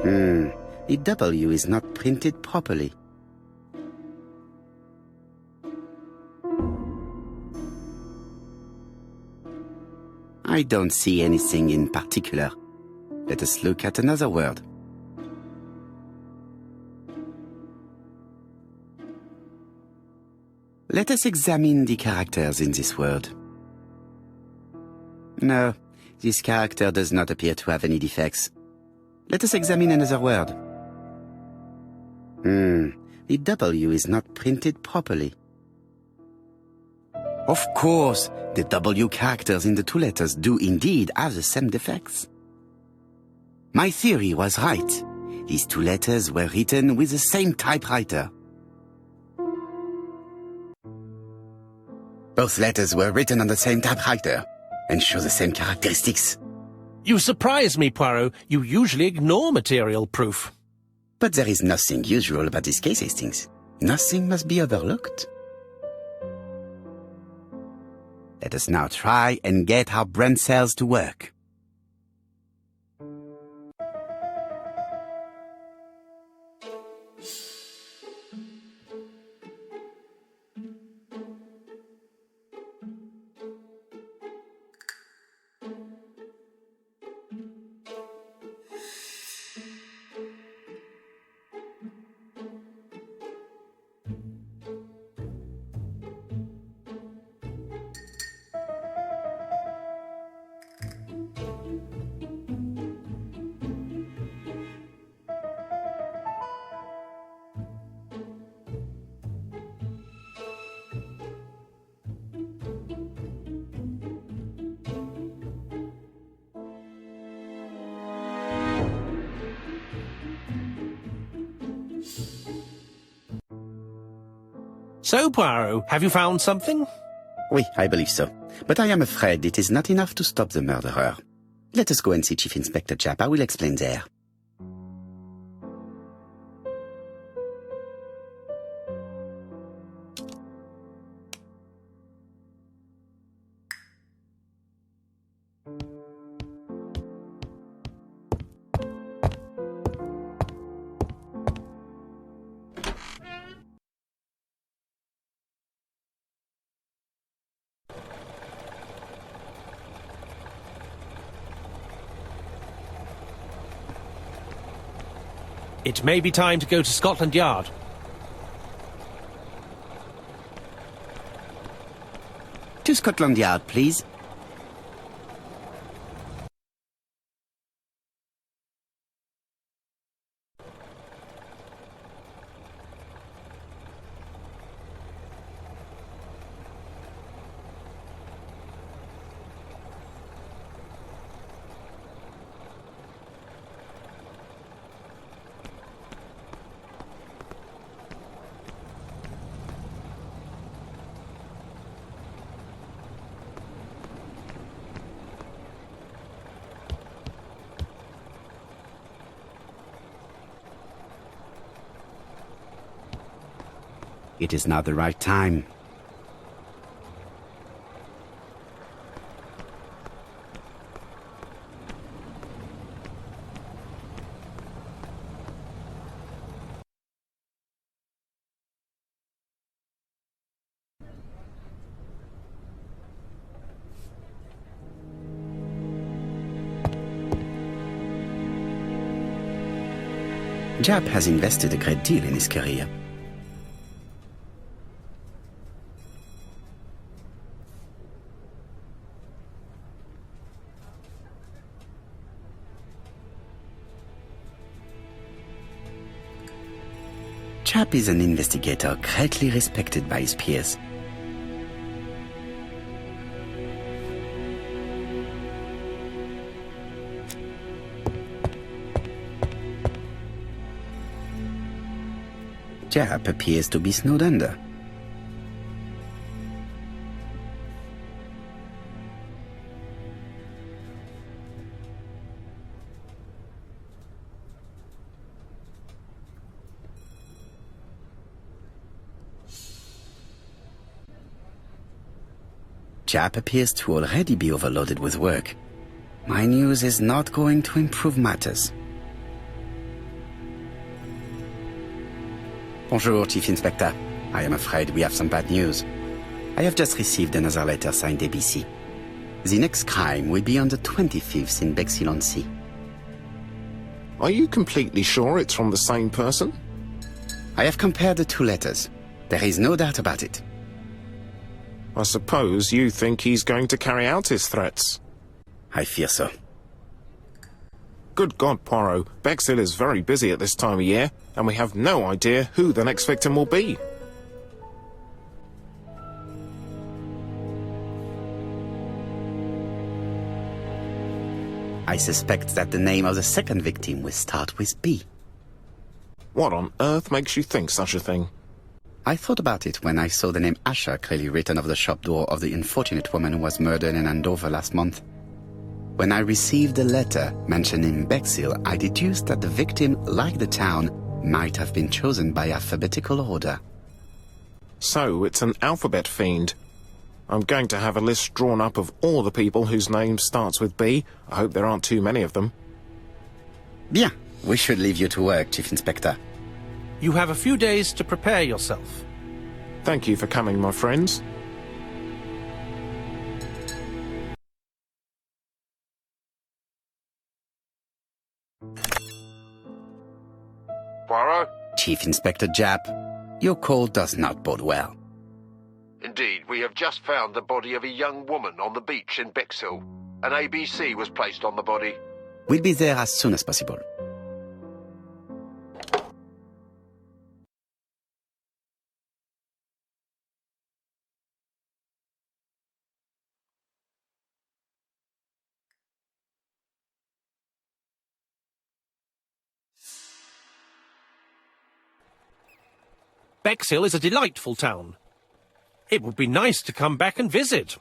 The W is not printed properly. I don't see anything in particular. Let us look at another word. Let us examine the characters in this word. No, this character does not appear to have any defects. Let us examine another word. The W is not printed properly. Of course, the W characters in the two letters do indeed have the same defects. My theory was right. These two letters were written with the same typewriter. Both letters were written on the same typewriter and show the same characteristics. You surprise me, Poirot. You usually ignore material proof. But there is nothing usual about this case, Hastings. Nothing must be overlooked. Let us now try and get our brain cells to work. So, Poirot, have you found something? Oui, I believe so. But I am afraid it is not enough to stop the murderer. Let us go and see Chief Inspector Japp. I will explain there. It may be time to go to Scotland Yard. To Scotland Yard, please. It is now the right time. Japp has invested a great deal in his career. Japp is an investigator greatly respected by his peers. Japp appears to be snowed under. Japp appears to already be overloaded with work. My news is not going to improve matters. Bonjour, Chief Inspector. I am afraid we have some bad news. I have just received another letter signed ABC. The next crime will be on the 25th in Bexhill-on-Sea. Are you completely sure it's from the same person? I have compared the two letters. There is no doubt about it. I suppose you think he's going to carry out his threats. I fear so. Good God, Poirot. Bexhill is very busy at this time of year, and we have no idea who the next victim will be. I suspect that the name of the second victim will start with B. What on earth makes you think such a thing? I thought about it when I saw the name Asher clearly written over the shop door of the unfortunate woman who was murdered in Andover last month. When I received a letter mentioning Bexhill, I deduced that the victim, like the town, might have been chosen by alphabetical order. So it's an alphabet fiend. I'm going to have a list drawn up of all the people whose name starts with B. I hope there aren't too many of them. Bien, we should leave you to work, Chief Inspector. You have a few days to prepare yourself. Thank you for coming, my friends. Poirot? Chief Inspector Japp, your call does not bode well. Indeed, we have just found the body of a young woman on the beach in Bexhill. An ABC was placed on the body. We'll be there as soon as possible. Bexhill is a delightful town. It would be nice to come back and visit.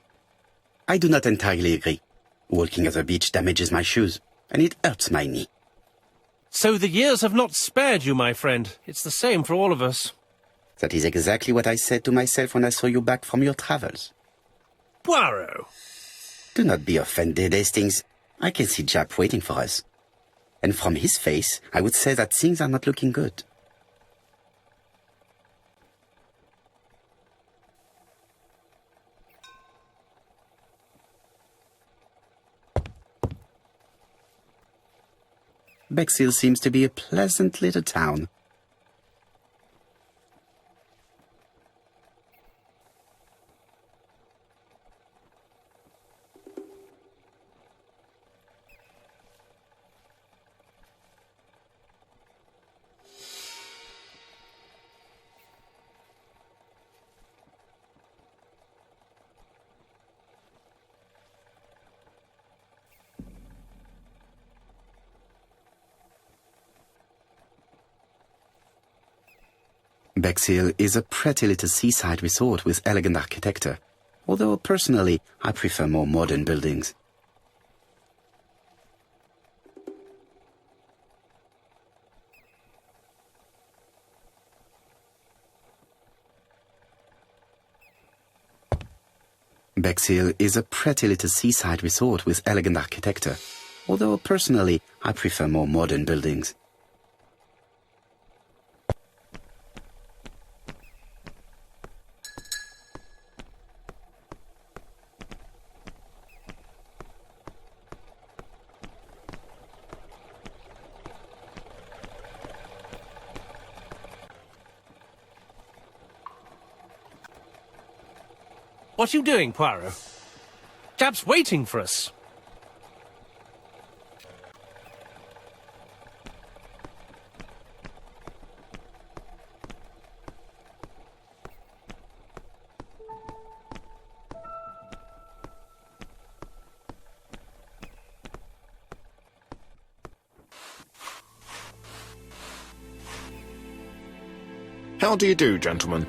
I do not entirely agree. Walking at the beach damages my shoes, and it hurts my knee. So the years have not spared you, my friend. It's the same for all of us. That is exactly what I said to myself when I saw you back from your travels. Poirot! Do not be offended, Hastings. I can see Japp waiting for us. And from his face, I would say that things are not looking good. Bexhill seems to be a pleasant little town. Bexhill is a pretty little seaside resort with elegant architecture, although personally I prefer more modern buildings. Bexhill is a pretty little seaside resort with elegant architecture, although personally I prefer more modern buildings. What are you doing, Poirot? Japp's waiting for us. How do you do, gentlemen?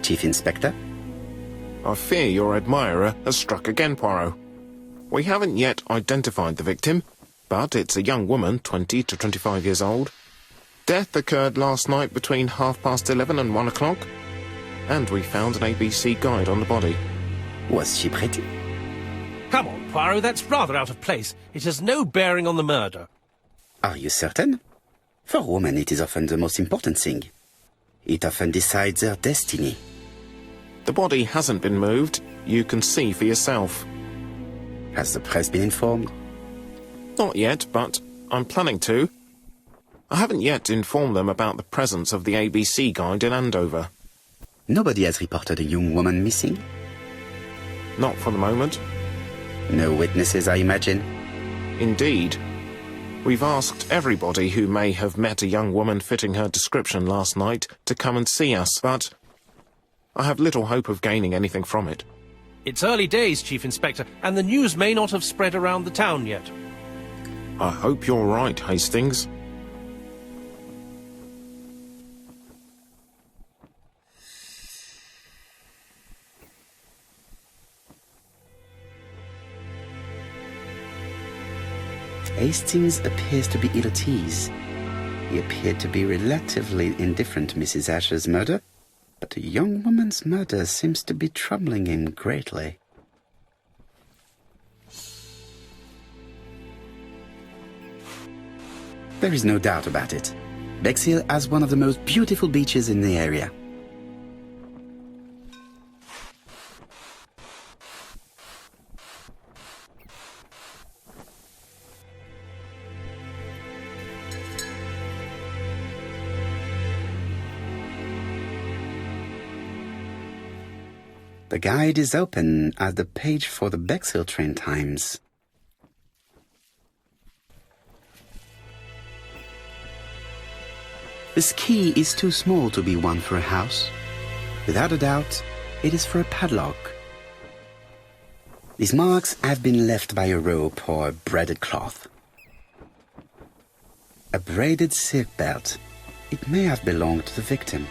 Chief Inspector? I fear your admirer has struck again, Poirot. We haven't yet identified the victim, but it's a young woman, 20 to 25 years old. Death occurred last night between 11:30 and 1 o'clock, and we found an ABC guide on the body. Was she pretty? Come on, Poirot, that's rather out of place. It has no bearing on the murder. Are you certain? For a woman, it is often the most important thing. It often decides their destiny. The body hasn't been moved. You can see for yourself. Has the press been informed? Not yet, but I'm planning to. I haven't yet informed them about the presence of the ABC guide in Andover. Nobody has reported a young woman missing? Not for the moment. No witnesses, I imagine? Indeed. We've asked everybody who may have met a young woman fitting her description last night to come and see us, but I have little hope of gaining anything from it. It's early days, Chief Inspector, and the news may not have spread around the town yet. I hope you're right, Hastings. Hastings appears to be ill at ease. He appeared to be relatively indifferent to Mrs. Asher's murder, but a young woman's murder seems to be troubling him greatly. There is no doubt about it. Bexhill has one of the most beautiful beaches in the area. The guide is open at the page for the Bexhill train times. This key is too small to be one for a house. Without a doubt, it is for a padlock. These marks have been left by a rope or a braided cloth. A braided silk belt. It may have belonged to the victim.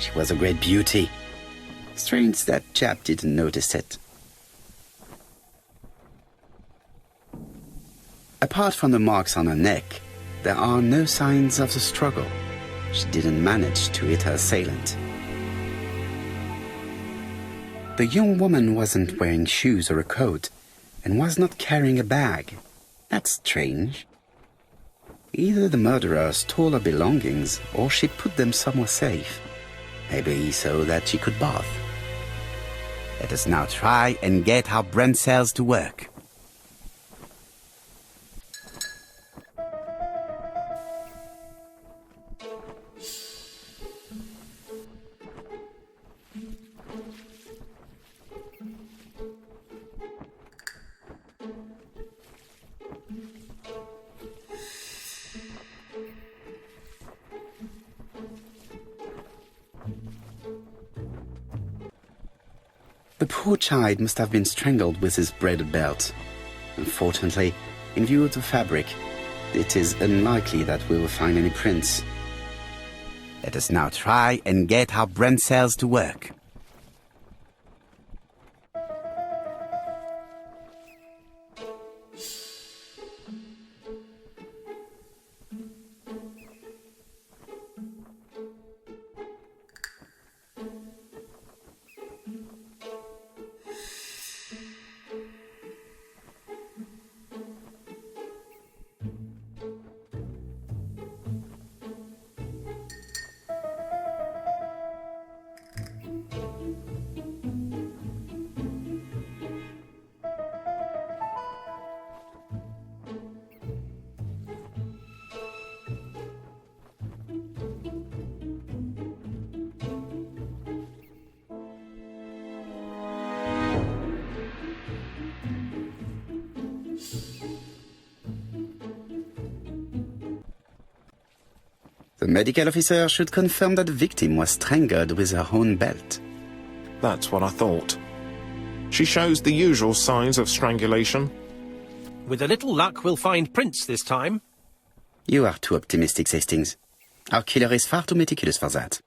She was a great beauty. Strange that chap didn't notice it. Apart from the marks on her neck, there are no signs of the struggle. She didn't manage to hit her assailant. The young woman wasn't wearing shoes or a coat and was not carrying a bag. That's strange. Either the murderer stole her belongings or she put them somewhere safe. Maybe so that she could bath. Let us now try and get our brain cells to work. The poor child must have been strangled with his braided belt. Unfortunately, in view of the fabric, it is unlikely that we will find any prints. Let us now try and get our brain cells to work. The medical officer should confirm that the victim was strangled with her own belt. That's what I thought. She shows the usual signs of strangulation. With a little luck, we'll find prints this time. You are too optimistic, Hastings. Our killer is far too meticulous for that.